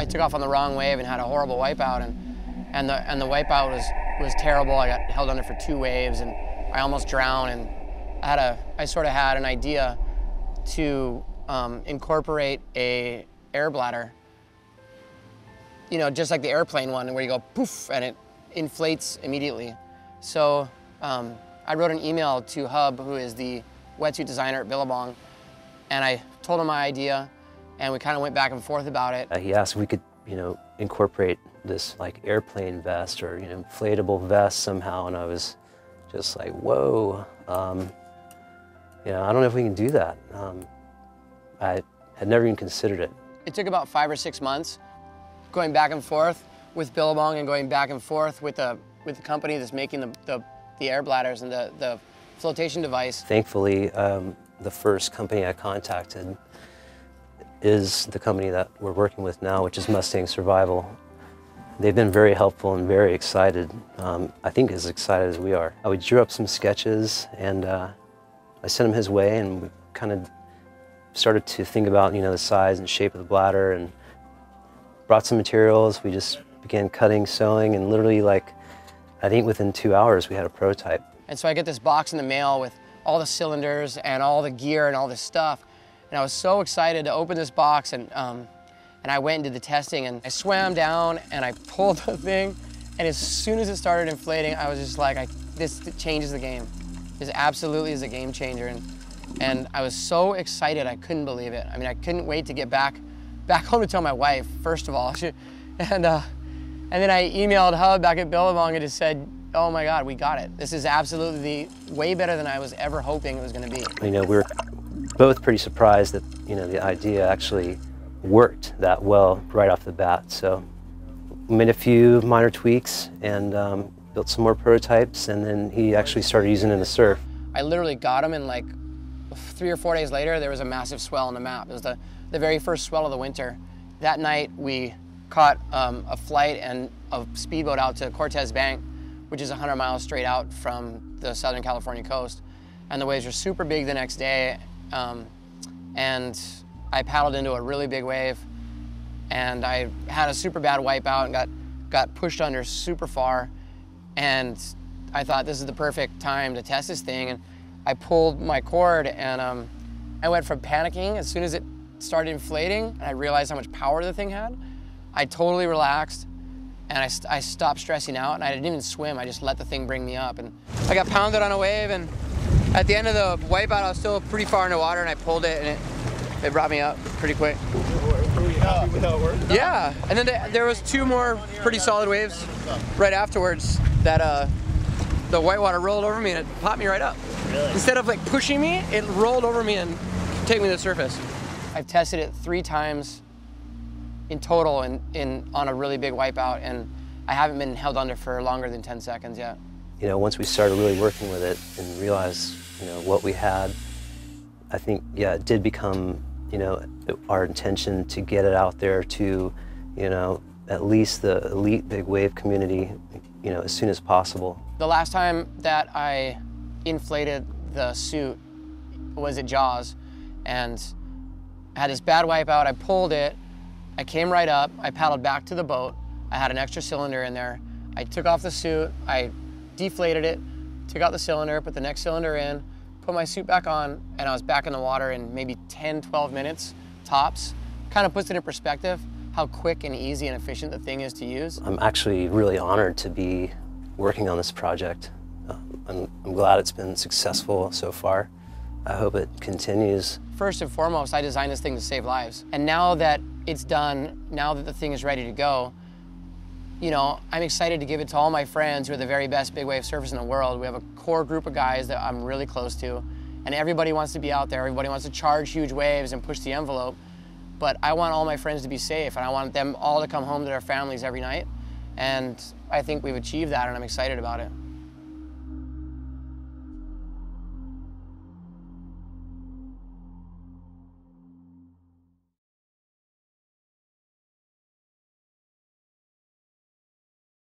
I took off on the wrong wave and had a horrible wipeout, and the wipeout was terrible. I got held under for 2 waves, and I almost drowned. And I sort of had an idea to incorporate a air bladder, you know, just like the airplane one, where you go poof and it inflates immediately. So I wrote an email to Hub, who is the wetsuit designer at Billabong, and I told him my idea, and we kind of went back and forth about it. He asked if we could, you know, incorporate this like airplane vest or, you know, inflatable vest somehow, and I was just like, whoa, you know, I don't know if we can do that. I had never even considered it. It took about 5 or 6 months going back and forth with Billabong and going back and forth with the company that's making the air bladders and the flotation device. Thankfully, the first company I contacted is the company that we're working with now, which is Mustang Survival. They've been very helpful and very excited. I think as excited as we are. We drew up some sketches, and I sent him his way, and we kind of started to think about, you know, the size and shape of the bladder, and brought some materials. We just began cutting, sewing, and literally, like, I think within 2 hours we had a prototype. And so I get this box in the mail with all the cylinders and all the gear and all this stuff. And I was so excited to open this box, and I went and did the testing, and I swam down and I pulled the thing, and as soon as it started inflating, I was just like, this changes the game. This absolutely is a game changer. And I was so excited, I couldn't believe it. I mean, I couldn't wait to get back home to tell my wife, first of all. And then I emailed Hub back at Billabong and just said, oh my God, we got it. This is absolutely way better than I was ever hoping it was gonna be. You know, we were both pretty surprised that, you know, the idea actually worked that well right off the bat. So we made a few minor tweaks and built some more prototypes, and then he actually started using it in the surf. I literally got him, and like 3 or 4 days later, there was a massive swell on the map. It was the very first swell of the winter. That night, we caught a flight and a speedboat out to Cortez Bank, which is 100 miles straight out from the Southern California coast. And the waves were super big the next day. And I paddled into a really big wave, and I had a super bad wipeout and got pushed under super far. And I thought this is the perfect time to test this thing. And I pulled my cord, and I went from panicking as soon as it started inflating, and I realized how much power the thing had. I totally relaxed, and I stopped stressing out, and I didn't even swim. I just let the thing bring me up. And I got pounded on a wave, and at the end of the wipeout, I was still pretty far in the water, and I pulled it, and it brought me up pretty quick. Were you happy with how it worked? Yeah, and then there was 2 more pretty solid waves right afterwards that the whitewater rolled over me and it popped me right up. Really? Instead of like pushing me, it rolled over me and took me to the surface. I've tested it 3 times in total on a really big wipeout, and I haven't been held under for longer than 10 seconds yet. You know, once we started really working with it and realized, you know, what we had, I think, yeah, it did become, you know, our intention to get it out there to, you know, at least the elite big wave community, you know, as soon as possible. The last time that I inflated the suit was at Jaws, and I had this bad wipeout. I pulled it, I came right up, I paddled back to the boat. I had an extra cylinder in there. I took off the suit, I deflated it, took out the cylinder, put the next cylinder in, put my suit back on, and I was back in the water in maybe 10, 12 minutes tops. Kind of puts it in perspective how quick and easy and efficient the thing is to use. I'm actually really honored to be working on this project. I'm glad it's been successful so far. I hope it continues. First and foremost, I designed this thing to save lives. And now that it's done, now that the thing is ready to go, you know, I'm excited to give it to all my friends who are the very best big wave surfers in the world. We have a core group of guys that I'm really close to, and everybody wants to be out there. Everybody wants to charge huge waves and push the envelope. But I want all my friends to be safe, and I want them all to come home to their families every night. And I think we've achieved that, and I'm excited about it.